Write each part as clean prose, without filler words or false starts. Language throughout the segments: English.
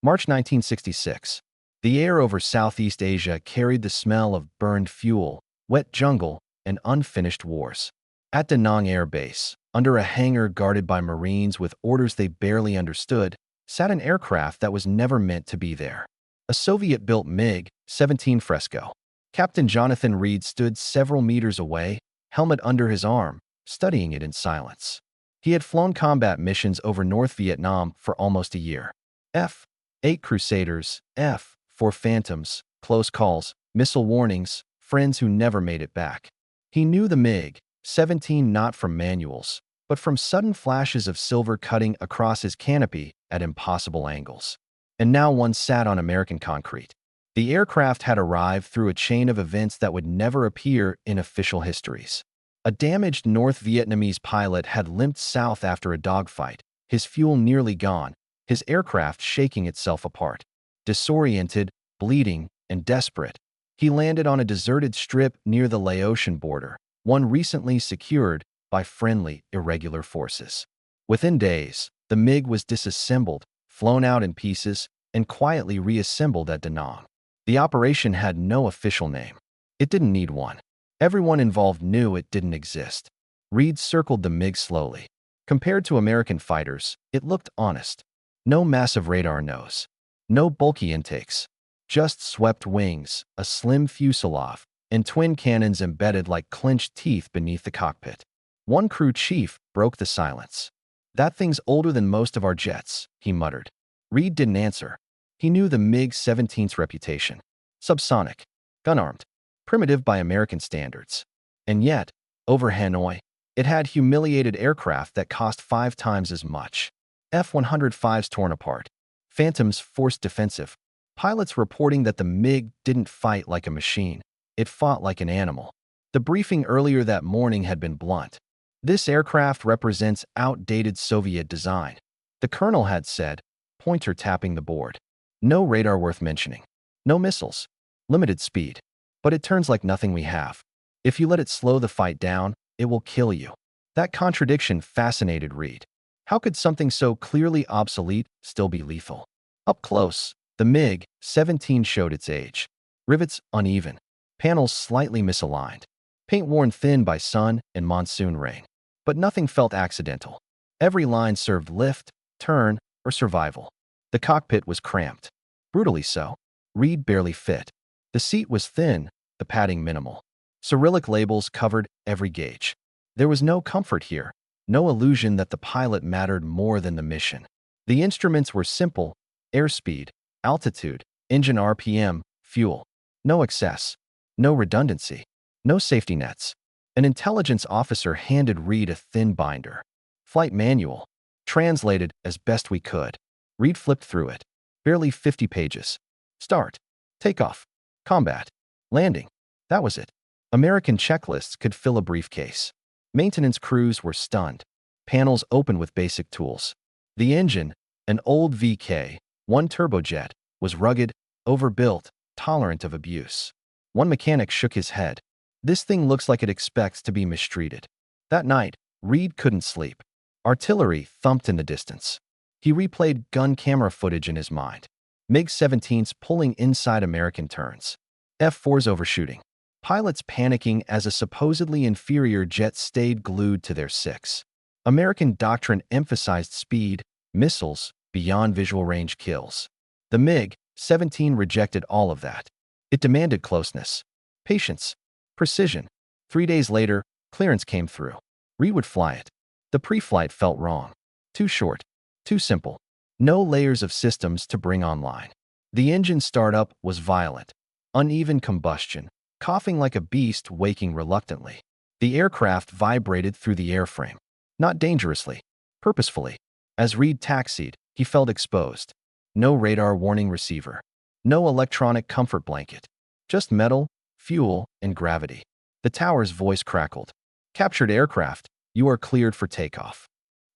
March 1966. The air over Southeast Asia carried the smell of burned fuel, wet jungle, and unfinished wars. At Da Nang Air Base, under a hangar guarded by Marines with orders they barely understood, sat an aircraft that was never meant to be there. A Soviet-built MiG-17 Fresco. Captain Jonathan Reed stood several meters away, helmet under his arm, studying it in silence. He had flown combat missions over North Vietnam for almost a year. F-8 Crusaders, F-4 Phantoms, close calls, missile warnings, friends who never made it back. He knew the MiG-17 not from manuals, but from sudden flashes of silver cutting across his canopy at impossible angles. And now one sat on American concrete. The aircraft had arrived through a chain of events that would never appear in official histories. A damaged North Vietnamese pilot had limped south after a dogfight, his fuel nearly gone, his aircraft shaking itself apart. Disoriented, bleeding, and desperate, he landed on a deserted strip near the Laotian border, one recently secured by friendly, irregular forces. Within days, the MiG was disassembled, flown out in pieces, and quietly reassembled at Da Nang. The operation had no official name. It didn't need one. Everyone involved knew it didn't exist. Reed circled the MiG slowly. Compared to American fighters, it looked honest. No massive radar nose. No bulky intakes. Just swept wings, a slim fuselage, and twin cannons embedded like clenched teeth beneath the cockpit. One crew chief broke the silence. "That thing's older than most of our jets," he muttered. Reed didn't answer. He knew the MiG-17's reputation. Subsonic, gun-armed, primitive by American standards. And yet, over Hanoi, it had humiliated aircraft that cost 5 times as much. F-105s torn apart. Phantoms forced defensive. Pilots reporting that the MiG didn't fight like a machine. It fought like an animal. The briefing earlier that morning had been blunt. "This aircraft represents outdated Soviet design," the colonel had said, pointer tapping the board. "No radar worth mentioning. No missiles. Limited speed. But it turns like nothing we have. If you let it slow the fight down, it will kill you." That contradiction fascinated Reed. How could something so clearly obsolete still be lethal? Up close, the MiG-17 showed its age. Rivets uneven. Panels slightly misaligned. Paint worn thin by sun and monsoon rain. But nothing felt accidental. Every line served lift, turn, or survival. The cockpit was cramped. Brutally so. Reed barely fit. The seat was thin, the padding minimal. Cyrillic labels covered every gauge. There was no comfort here, no illusion that the pilot mattered more than the mission. The instruments were simple: airspeed, altitude, engine RPM, fuel. No excess, no redundancy, no safety nets. An intelligence officer handed Reed a thin binder. "Flight manual." Translated as best we could. Reed flipped through it. Barely 50 pages. Start. Takeoff. Combat. Landing. That was it. American checklists could fill a briefcase. Maintenance crews were stunned. Panels open with basic tools. The engine, an old VK-1 turbojet, was rugged, overbuilt, tolerant of abuse. One mechanic shook his head. "This thing looks like it expects to be mistreated." That night, Reed couldn't sleep. Artillery thumped in the distance. He replayed gun camera footage in his mind. MiG-17s pulling inside American turns. F-4s overshooting. Pilots panicking as a supposedly inferior jet stayed glued to their 6. American doctrine emphasized speed, missiles, beyond visual range kills. The MiG-17 rejected all of that. It demanded closeness, patience, precision. 3 days later, clearance came through. Reed would fly it. The pre-flight felt wrong. Too short. Too simple. No layers of systems to bring online. The engine startup was violent. Uneven combustion. Coughing like a beast waking reluctantly. The aircraft vibrated through the airframe. Not dangerously. Purposefully. As Reed taxied, he felt exposed. No radar warning receiver. No electronic comfort blanket. Just metal, fuel, and gravity. The tower's voice crackled. "Captured aircraft, you are cleared for takeoff."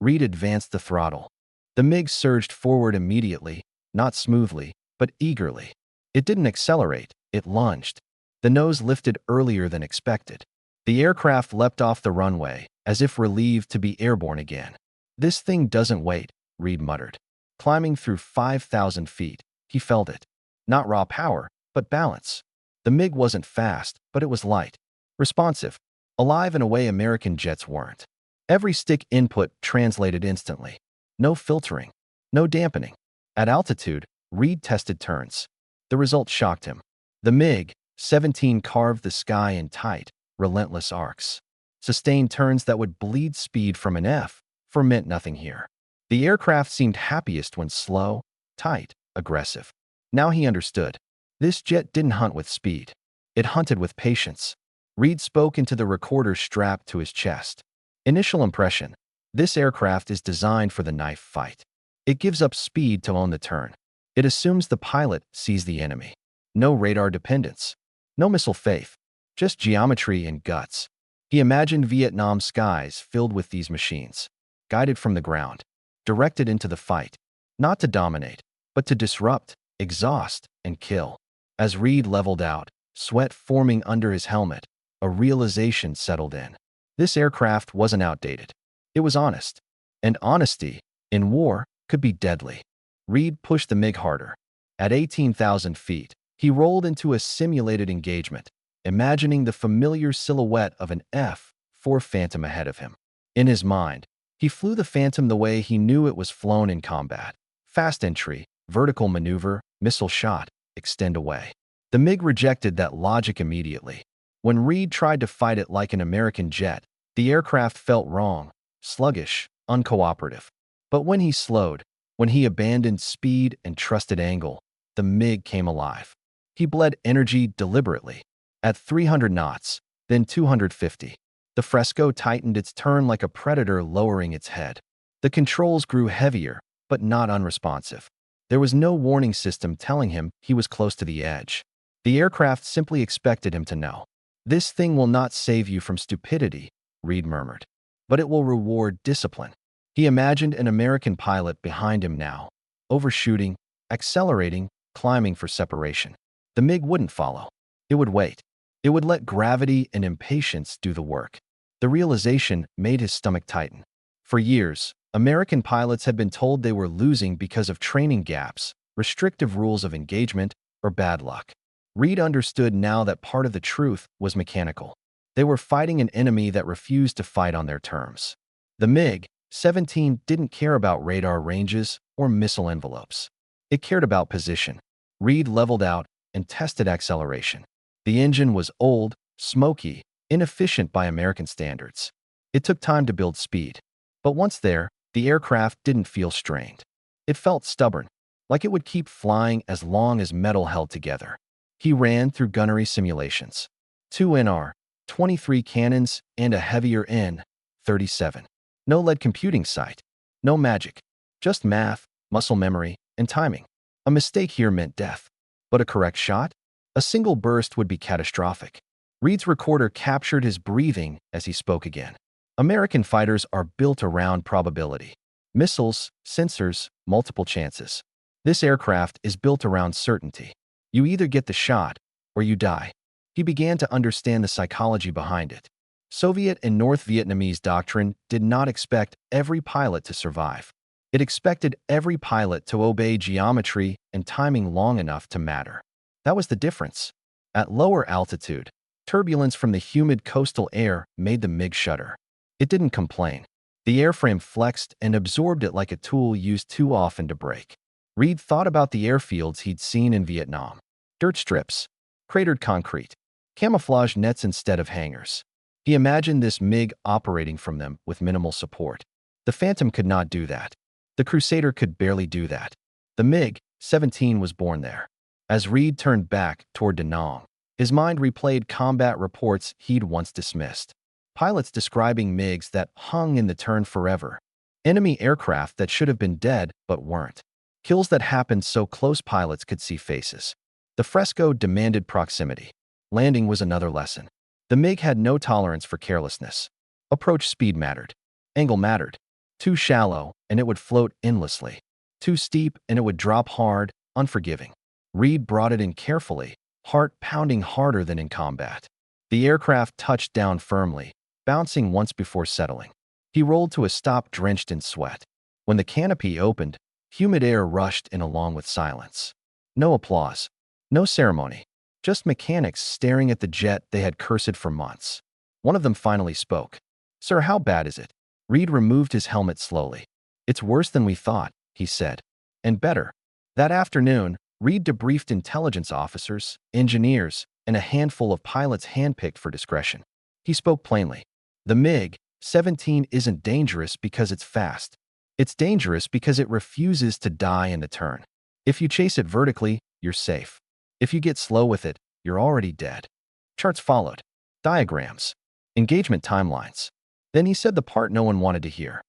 Reed advanced the throttle. The MiG surged forward immediately, not smoothly, but eagerly. It didn't accelerate, it lunged. The nose lifted earlier than expected. The aircraft leapt off the runway, as if relieved to be airborne again. "This thing doesn't wait," Reed muttered. Climbing through 5,000 feet, he felt it. Not raw power, but balance. The MiG wasn't fast, but it was light, responsive, alive in a way American jets weren't. Every stick input translated instantly. No filtering, no dampening. At altitude, Reed tested turns. The result shocked him. The MiG-17 carved the sky in tight, relentless arcs. Sustained turns that would bleed speed from an F4 meant nothing here. The aircraft seemed happiest when slow, tight, aggressive. Now he understood. This jet didn't hunt with speed. It hunted with patience. Reed spoke into the recorder strapped to his chest. Initial impression: this aircraft is designed for the knife fight. It gives up speed to own the turn. It assumes the pilot sees the enemy. No radar dependence. No missile faith. Just geometry and guts. He imagined Vietnam skies filled with these machines, guided from the ground, directed into the fight, not to dominate, but to disrupt, exhaust, and kill. As Reed leveled out, sweat forming under his helmet, a realization settled in. This aircraft wasn't outdated. It was honest. And honesty, in war, could be deadly. Reed pushed the MiG harder. At 18,000 feet, he rolled into a simulated engagement, imagining the familiar silhouette of an F4 Phantom ahead of him. In his mind, he flew the Phantom the way he knew it was flown in combat. Fast entry, vertical maneuver, missile shot, extend away. The MiG rejected that logic immediately. When Reed tried to fight it like an American jet, the aircraft felt wrong, sluggish, uncooperative. But when he slowed, when he abandoned speed and trusted angle, the MiG came alive. He bled energy deliberately. At 300 knots, then 250, the Fresco tightened its turn like a predator lowering its head. The controls grew heavier, but not unresponsive. There was no warning system telling him he was close to the edge. The aircraft simply expected him to know. "This thing will not save you from stupidity," Reed murmured, "but it will reward discipline." He imagined an American pilot behind him now, overshooting, accelerating, climbing for separation. The MiG wouldn't follow. It would wait. It would let gravity and impatience do the work. The realization made his stomach tighten. For years, American pilots had been told they were losing because of training gaps, restrictive rules of engagement, or bad luck. Reed understood now that part of the truth was mechanical. They were fighting an enemy that refused to fight on their terms. The MiG-17 didn't care about radar ranges or missile envelopes. It cared about position. Reed leveled out and tested acceleration. The engine was old, smoky, inefficient by American standards. It took time to build speed. But once there, the aircraft didn't feel strained. It felt stubborn, like it would keep flying as long as metal held together. He ran through gunnery simulations. 2 NR-23 cannons and a heavier N-37. No lead computing site. No magic. Just math, muscle memory, and timing. A mistake here meant death. But a correct shot? A single burst would be catastrophic. Reed's recorder captured his breathing as he spoke again. American fighters are built around probability. Missiles, sensors, multiple chances. This aircraft is built around certainty. You either get the shot, or you die. He began to understand the psychology behind it. Soviet and North Vietnamese doctrine did not expect every pilot to survive. It expected every pilot to obey geometry and timing long enough to matter. That was the difference. At lower altitude, turbulence from the humid coastal air made the MiG shudder. It didn't complain. The airframe flexed and absorbed it like a tool used too often to break. Reed thought about the airfields he'd seen in Vietnam. Dirt strips, cratered concrete, camouflage nets instead of hangars. He imagined this MiG operating from them with minimal support. The Phantom could not do that. The Crusader could barely do that. The MiG-17 was born there. As Reed turned back toward Da Nang, his mind replayed combat reports he'd once dismissed. Pilots describing MiGs that hung in the turn forever. Enemy aircraft that should have been dead but weren't. Kills that happened so close pilots could see faces. The Fresco demanded proximity. Landing was another lesson. The MiG had no tolerance for carelessness. Approach speed mattered. Angle mattered. Too shallow, and it would float endlessly. Too steep, and it would drop hard, unforgiving. Reed brought it in carefully, heart pounding harder than in combat. The aircraft touched down firmly, bouncing once before settling. He rolled to a stop drenched in sweat. When the canopy opened, Humid air rushed in along with silence. No applause. No ceremony. Just mechanics staring at the jet they had cursed for months. One of them finally spoke. "Sir, how bad is it?" Reed removed his helmet slowly. "It's worse than we thought," he said. "And better." That afternoon, Reed debriefed intelligence officers, engineers, and a handful of pilots handpicked for discretion. He spoke plainly. The MiG-17 isn't dangerous because it's fast. It's dangerous because it refuses to die in the turn. If you chase it vertically, you're safe. If you get slow with it, you're already dead. Charts followed. Diagrams. Engagement timelines. Then he said the part no one wanted to hear.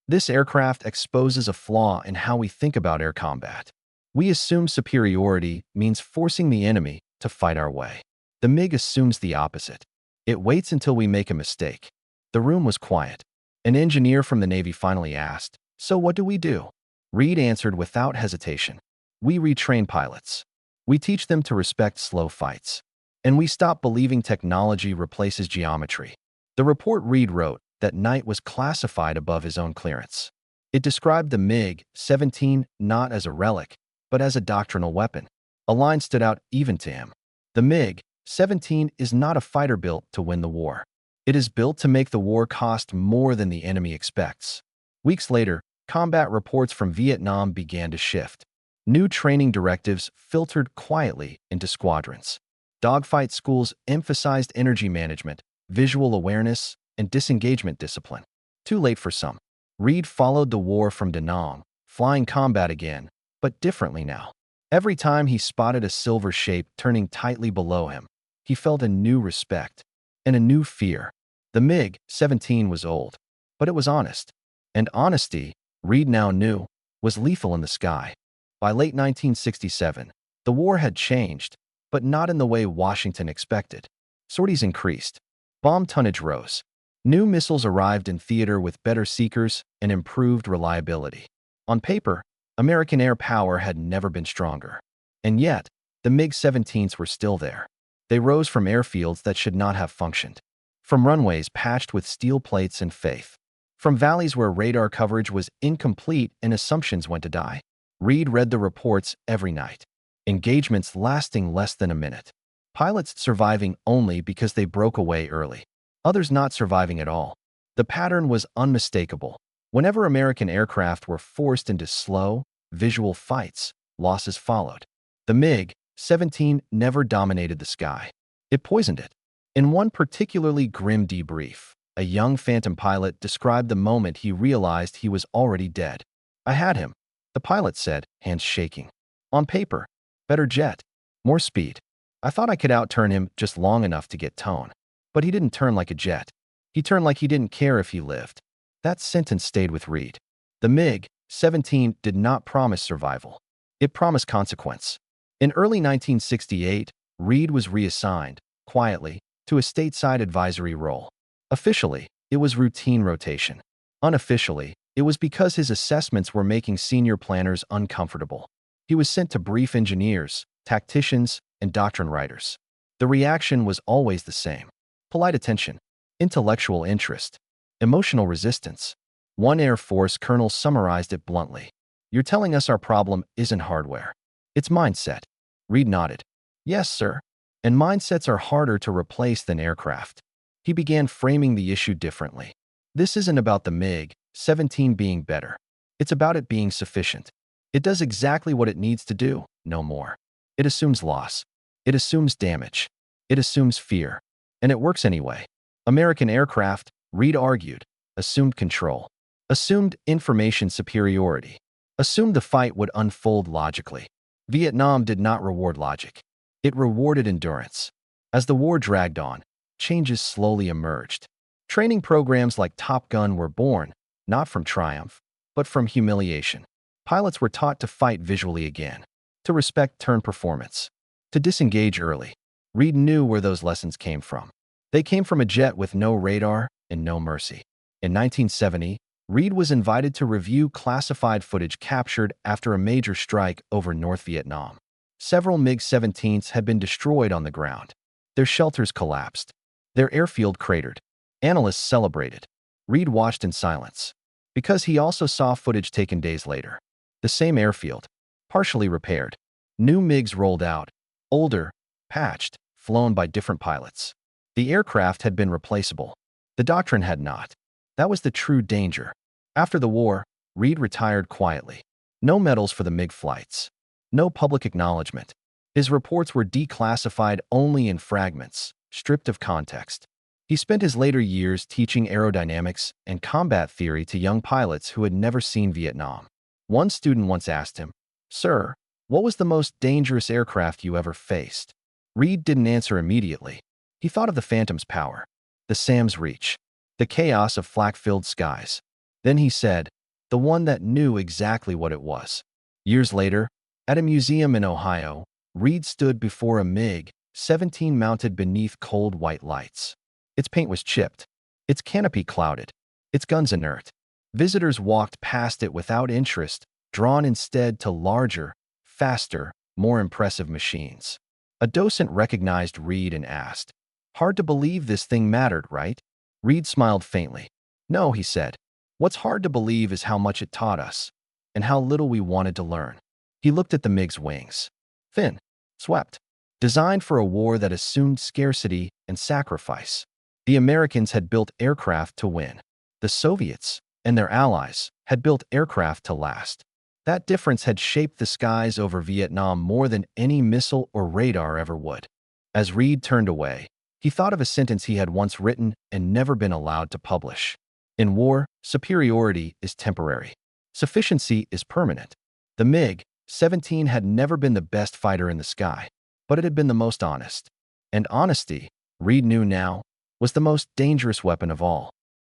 This aircraft exposes a flaw in how we think about air combat. We assume superiority means forcing the enemy to fight our way. The MiG assumes the opposite. It waits until we make a mistake. The room was quiet. An engineer from the Navy finally asked, "So what do we do?" Reed answered without hesitation. "We retrain pilots. We teach them to respect slow fights. And we stop believing technology replaces geometry." The report Reed wrote that night was classified above his own clearance. It described the MiG-17 not as a relic, but as a doctrinal weapon. A line stood out even to him. The MiG-17 is not a fighter built to win the war. It is built to make the war cost more than the enemy expects. Weeks later, combat reports from Vietnam began to shift. New training directives filtered quietly into squadrons. Dogfight schools emphasized energy management, visual awareness, and disengagement discipline. Too late for some. Reed followed the war from Da Nang, flying combat again, but differently now. Every time he spotted a silver shape turning tightly below him, he felt a new respect and a new fear. The MiG-17 was old, but it was honest. And honesty, Reed now knew, was lethal in the sky. By late 1967, the war had changed, but not in the way Washington expected. Sorties increased. Bomb tonnage rose. New missiles arrived in theater with better seekers and improved reliability. On paper, American air power had never been stronger. And yet, the MiG-17s were still there. They rose from airfields that should not have functioned. From runways patched with steel plates and faith. From valleys where radar coverage was incomplete and assumptions went to die. Reed read the reports every night. Engagements lasting less than a minute. Pilots surviving only because they broke away early. Others not surviving at all. The pattern was unmistakable. Whenever American aircraft were forced into slow, visual fights, losses followed. The MiG-17 never dominated the sky. It poisoned it. In one particularly grim debrief, a young phantom pilot described the moment he realized he was already dead. "I had him," the pilot said, hands shaking. "On paper, better jet, more speed. I thought I could outturn him just long enough to get tone. But he didn't turn like a jet. He turned like he didn't care if he lived." That sentence stayed with Reed. The MiG-17 did not promise survival. It promised consequence. In early 1968, Reed was reassigned, quietly, to a stateside advisory role. Officially, it was routine rotation. Unofficially, it was because his assessments were making senior planners uncomfortable. He was sent to brief engineers, tacticians, and doctrine writers. The reaction was always the same. Polite attention, intellectual interest, emotional resistance. One Air Force colonel summarized it bluntly. "You're telling us our problem isn't hardware. It's mindset." Reed nodded. "Yes, sir. And mindsets are harder to replace than aircraft." He began framing the issue differently. "This isn't about the MiG-17 being better. It's about it being sufficient. It does exactly what it needs to do, no more. It assumes loss. It assumes damage. It assumes fear. And it works anyway." American aircraft, Reed argued, assumed control, assumed information superiority, assumed the fight would unfold logically. Vietnam did not reward logic. It rewarded endurance. As the war dragged on, changes slowly emerged. Training programs like Top Gun were born, not from triumph, but from humiliation. Pilots were taught to fight visually again, to respect turn performance, to disengage early. Reed knew where those lessons came from. They came from a jet with no radar and no mercy. In 1970, Reed was invited to review classified footage captured after a major strike over North Vietnam. Several MiG-17s had been destroyed on the ground. Their shelters collapsed. Their airfield cratered. Analysts celebrated. Reed watched in silence, because he also saw footage taken days later. The same airfield, partially repaired. New MiGs rolled out, older, patched, flown by different pilots. The aircraft had been replaceable. The doctrine had not. That was the true danger. After the war, Reed retired quietly. No medals for the MiG flights. No public acknowledgement. His reports were declassified only in fragments, stripped of context. He spent his later years teaching aerodynamics and combat theory to young pilots who had never seen Vietnam. One student once asked him, "Sir, what was the most dangerous aircraft you ever faced?" Reed didn't answer immediately. He thought of the Phantom's power, the SAM's reach, the chaos of flak-filled skies. Then he said, "The one that knew exactly what it was." Years later, at a museum in Ohio, Reed stood before a MiG-17 mounted beneath cold white lights. Its paint was chipped, its canopy clouded, its guns inert. Visitors walked past it without interest, drawn instead to larger, faster, more impressive machines. A docent recognized Reed and asked, "Hard to believe this thing mattered, right?" Reed smiled faintly. "No," he said. "What's hard to believe is how much it taught us, and how little we wanted to learn." He looked at the MiG's wings. Thin, swept, designed for a war that assumed scarcity and sacrifice. The Americans had built aircraft to win. The Soviets and their allies had built aircraft to last. That difference had shaped the skies over Vietnam more than any missile or radar ever would. As Reed turned away, he thought of a sentence he had once written and never been allowed to publish. In war, superiority is temporary. Sufficiency is permanent. The MiG-17 had never been the best fighter in the sky, but it had been the most honest. And honesty, Reed knew now, was the most dangerous weapon of all.